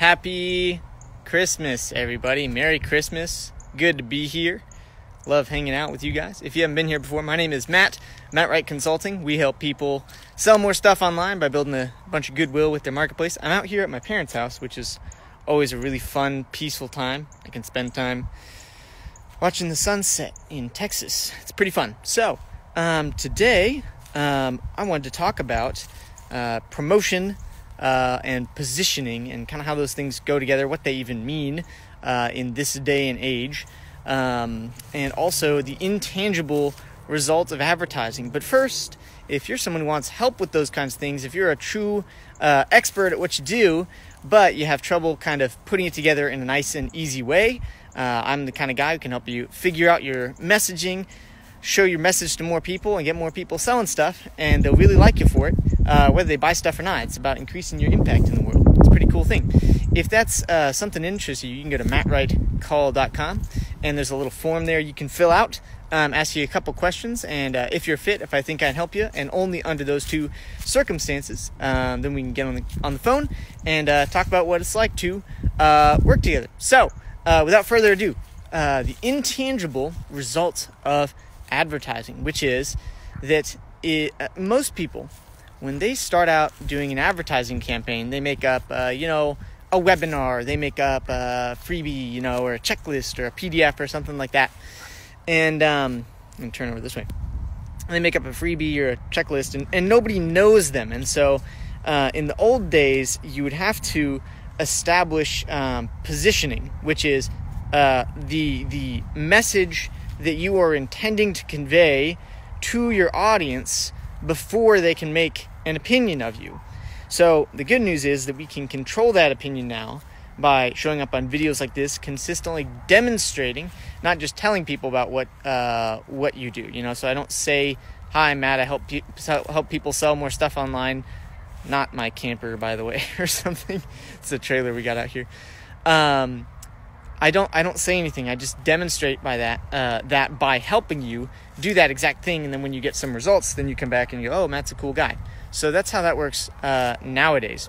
Happy Christmas, everybody. Merry Christmas. Good to be here. Love hanging out with you guys. If you haven't been here before, my name is Matt Wright Consulting. We help people sell more stuff online by building a bunch of goodwill with their marketplace. I'm out here at my parents' house, which is always a really fun, peaceful time. I can spend time watching the sunset in Texas. It's pretty fun. So, today, I wanted to talk about promotion and positioning and kind of how those things go together, what they even mean in this day and age, and also the intangible result of advertising. But first, if you're someone who wants help with those kinds of things, if you're a true expert at what you do, but you have trouble kind of putting it together in a nice and easy way, I'm the kind of guy who can help you figure out your messaging, show your message to more people, and get more people selling stuff, and they'll really like you for it, whether they buy stuff or not. It's about increasing your impact in the world. It's a pretty cool thing. If that's something that interests you, you can go to mattwrightcall.com, and there's a little form there you can fill out, ask you a couple questions, and if you're fit, if I think I can help you, and only under those two circumstances, then we can get on the phone and talk about what it's like to work together. So, without further ado, the intangible results of advertising, which is that most people, when they start out doing an advertising campaign, they make up, a webinar, they make up a freebie, or a checklist or a PDF or something like that. And let me turn over this way. They make up a freebie or a checklist, and nobody knows them. And so in the old days, you would have to establish positioning, which is the message that you are intending to convey to your audience before they can make an opinion of you. So the good news is that we can control that opinion now by showing up on videos like this, consistently demonstrating, not just telling people about what you do. So I don't say, "Hi, I'm Matt. I help people sell more stuff online." Not my camper, by the way, or something. It's a trailer we got out here. I don't say anything. I just demonstrate by that by helping you do that exact thing. And then when you get some results, then you come back and you go, "Oh, Matt's a cool guy." So that's how that works nowadays.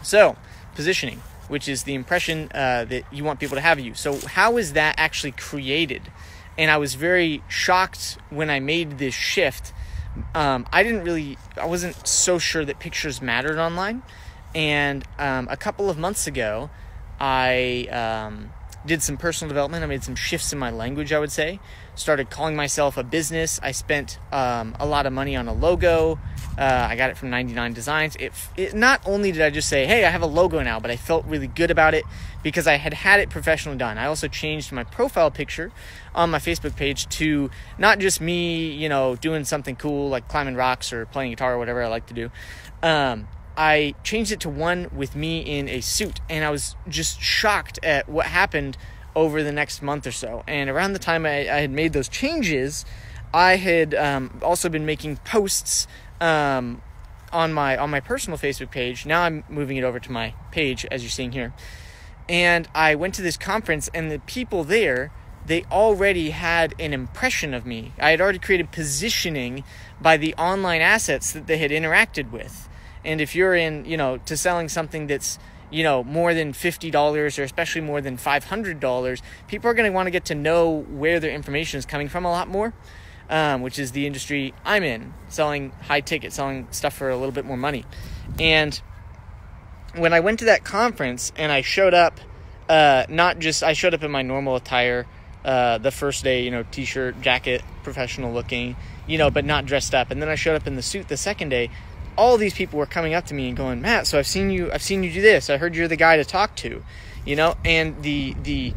So positioning, which is the impression that you want people to have of you. So how is that actually created? And I was very shocked when I made this shift. I wasn't so sure that pictures mattered online. And a couple of months ago, I did some personal development. I made some shifts in my language, I would say. Started calling myself a business. I spent a lot of money on a logo. I got it from 99 Designs. It not only did I just say, "Hey, I have a logo now," but I felt really good about it because I had it professionally done. I also changed my profile picture on my Facebook page to not just me, doing something cool like climbing rocks or playing guitar or whatever I like to do. I changed it to one with me in a suit, and I was just shocked at what happened over the next month or so. And around the time I had made those changes, I had also been making posts on my personal Facebook page. Now I'm moving it over to my page, as you're seeing here. And I went to this conference, and the people there, they already had an impression of me. I had already created positioning by the online assets that they had interacted with. And if you're in, to selling something that's, more than $50 or especially more than $500, people are going to want to get to know where their information is coming from a lot more, which is the industry I'm in, selling high ticket, selling stuff for a little bit more money. And when I went to that conference and I showed up, I showed up in my normal attire, the first day, t-shirt, jacket, professional looking, but not dressed up. And then I showed up in the suit the second day. All these people were coming up to me and going, "Matt, so I've seen you do this. I heard you're the guy to talk to," and the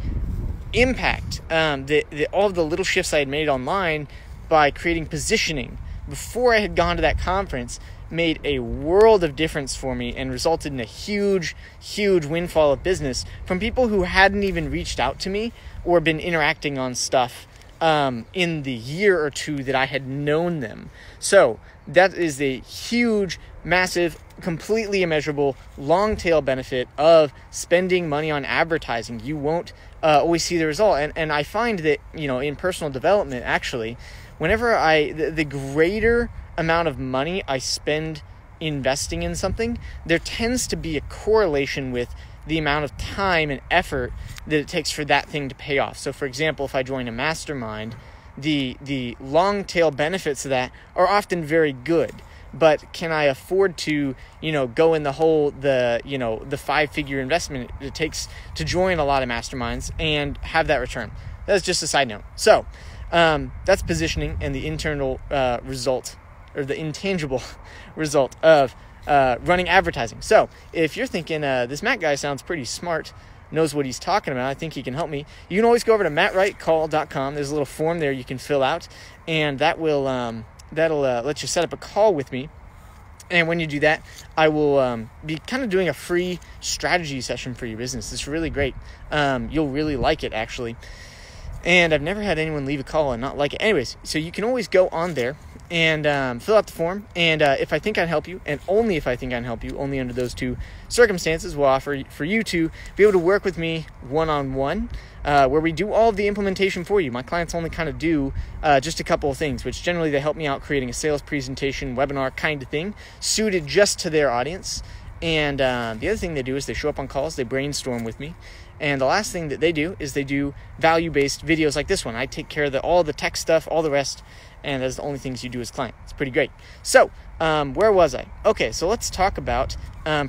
impact, all of the little shifts I had made online by creating positioning before I had gone to that conference made a world of difference for me and resulted in a huge, huge windfall of business from people who hadn't even reached out to me or been interacting on stuff in the year or two that I had known them. So that is a huge, massive, completely immeasurable, long tail benefit of spending money on advertising. You won't always see the result. And I find that, in personal development, actually, whenever the greater amount of money I spend investing in something, there tends to be a correlation with the amount of time and effort that it takes for that thing to pay off. So for example, if I join a mastermind, the long tail benefits of that are often very good. But can I afford to, go in the 5-figure investment it takes to join a lot of masterminds and have that return? That's just a side note. So that's positioning and the internal result, or the intangible result of running advertising. So if you're thinking, this Matt guy sounds pretty smart, knows what he's talking about, I think he can help me, you can always go over to mattwrightcall.com. There's a little form there you can fill out, and that will that'll let you set up a call with me. And when you do that, I will be kind of doing a free strategy session for your business. It's really great. You'll really like it, actually. And I've never had anyone leave a call and not like it. Anyways, so you can always go on there and fill out the form. And if I think I can help you, and only if I think I can help you, only under those two circumstances, we'll offer for you to be able to work with me one-on-one, where we do all of the implementation for you. My clients only kind of do just a couple of things, which generally they help me out creating a sales presentation, webinar kind of thing, suited just to their audience. And the other thing they do is they show up on calls, they brainstorm with me. And the last thing that they do is they do value-based videos like this one. I take care of all the tech stuff, all the rest, and that's the only things you do as client. It's pretty great. So where was I? Okay, so let's talk about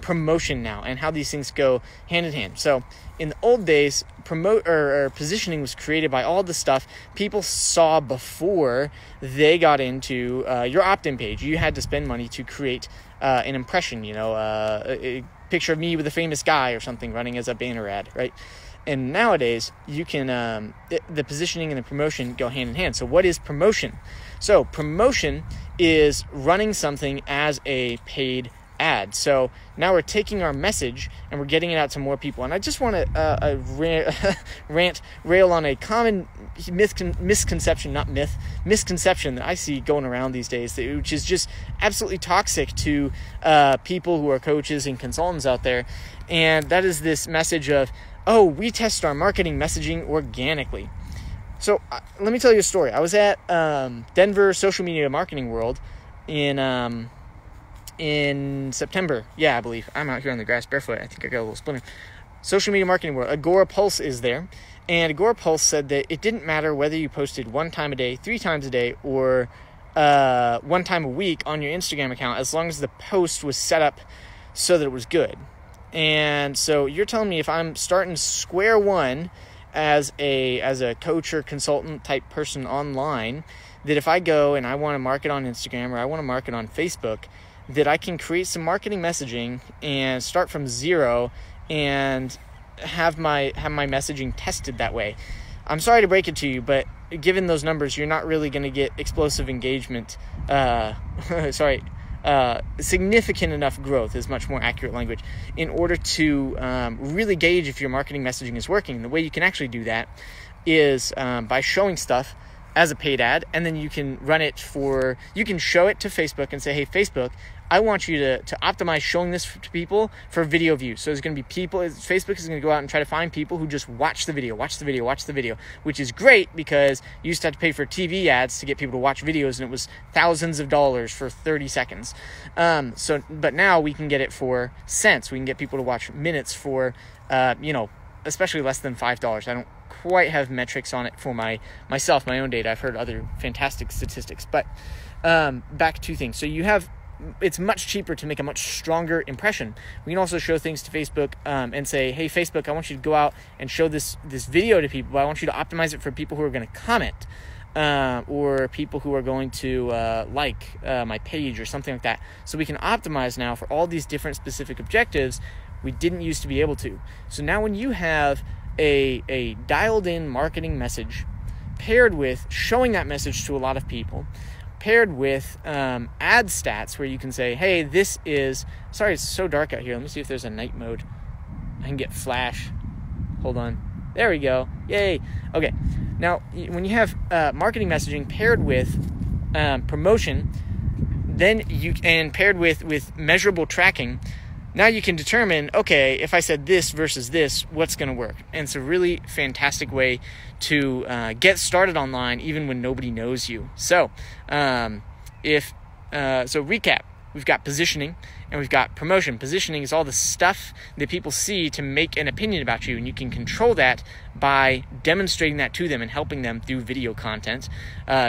promotion now and how these things go hand in hand. So in the old days, positioning was created by all the stuff people saw before they got into your opt-in page. You had to spend money to create an impression, a picture of me with a famous guy or something running as a banner ad, right? And nowadays, you can the positioning and the promotion go hand in hand. So what is promotion? So promotion is running something as a paid ad. So now we're taking our message and we're getting it out to more people. And I just want to rail on a common misconception that I see going around these days, which is just absolutely toxic to people who are coaches and consultants out there. And that is this message of, oh, we test our marketing messaging organically. So let me tell you a story. I was at Denver Social Media Marketing World in September. Yeah, I believe. I'm out here on the grass barefoot. I think I got a little splinter. Social Media Marketing World. Agora Pulse is there. And Agora Pulse said that it didn't matter whether you posted 1 time a day, 3 times a day, or 1 time a week on your Instagram account, as long as the post was set up so that it was good. And so you're telling me if I'm starting square one as a coach or consultant type person online, that if I go and I want to market on Instagram or I want to market on Facebook, that I can create some marketing messaging and start from zero and have my messaging tested that way. I'm sorry to break it to you, but given those numbers, you're not really going to get explosive engagement. Significant enough growth is much more accurate language in order to really gauge if your marketing messaging is working. The way you can actually do that is by showing stuff as a paid ad, and then you can you can show it to Facebook and say, hey, Facebook, I want you to optimize showing this to people for video views. So there's going to be Facebook is going to go out and try to find people who just watch the video, which is great because you used to have to pay for TV ads to get people to watch videos, and it was thousands of dollars for 30 seconds. But now we can get it for cents. We can get people to watch minutes for, especially less than $5. I don't quite have metrics on it for myself, my own data. I've heard other fantastic statistics, but back to things. So it's much cheaper to make a much stronger impression. We can also show things to Facebook and say, hey, Facebook, I want you to go out and show this video to people, but I want you to optimize it for people who are going to comment or people who are going to like my page or something like that. So we can optimize now for all these different specific objectives we didn't used to be able to. So now when you have a dialed-in marketing message paired with showing that message to a lot of people, paired with ad stats where you can say, hey, it's so dark out here. Let me see if there's a night mode. I can get flash. Hold on. There we go. Yay. Okay. Now, when you have marketing messaging paired with promotion, and paired with measurable tracking, now you can determine, okay, if I said this versus this, what's going to work? And it's a really fantastic way to get started online even when nobody knows you. So, recap. we've got positioning, and we've got promotion. Positioning is all the stuff that people see to make an opinion about you, and you can control that by demonstrating that to them and helping them through video content,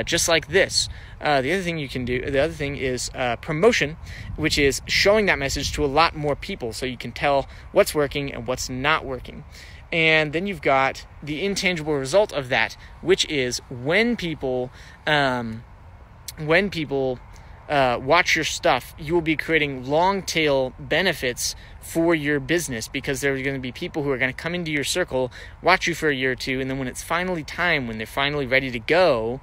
just like this. The other thing is promotion, which is showing that message to a lot more people so you can tell what's working and what's not working. And then you've got the intangible result of that, which is when people watch your stuff, you will be creating long tail benefits for your business, because there are going to be people who are going to come into your circle, watch you for a year or two, and then when it's finally time, when they're finally ready to go,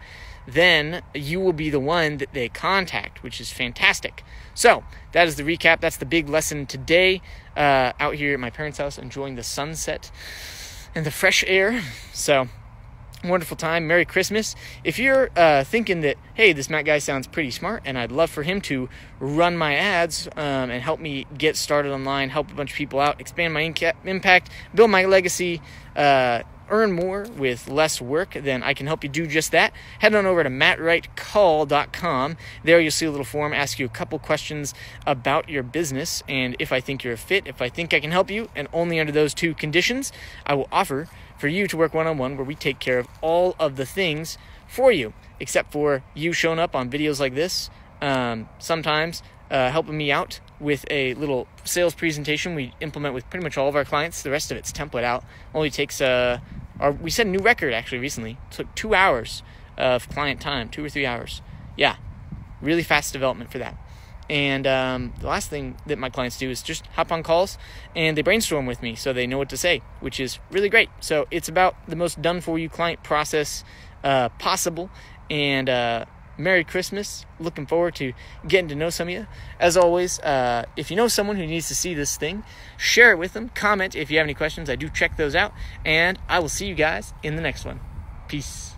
then you will be the one that they contact, which is fantastic. So that is the recap. That's the big lesson today. Out here at my parents' house, enjoying the sunset and the fresh air. So wonderful time. Merry Christmas. If you're thinking that, hey, this Matt guy sounds pretty smart and I'd love for him to run my ads and help me get started online, help a bunch of people out, expand my impact, build my legacy, earn more with less work, then I can help you do just that. Head on over to mattwrightcall.com. There you'll see a little form, ask you a couple questions about your business, and if I think you're a fit, if I think I can help you, and only under those two conditions, I will offer for you to work one-on-one, where we take care of all of the things for you, except for you showing up on videos like this, sometimes helping me out with a little sales presentation we implement with pretty much all of our clients. The rest of it's template out. Only takes we set a new record actually recently. It took 2 hours of client time, 2 or 3 hours. Yeah, really fast development for that. And the last thing that my clients do is just hop on calls and they brainstorm with me so they know what to say, which is really great. So it's about the most done-for-you client process possible. And Merry Christmas. Looking forward to getting to know some of you. As always, if you know someone who needs to see this thing, share it with them. Comment if you have any questions. I do check those out. And I will see you guys in the next one. Peace.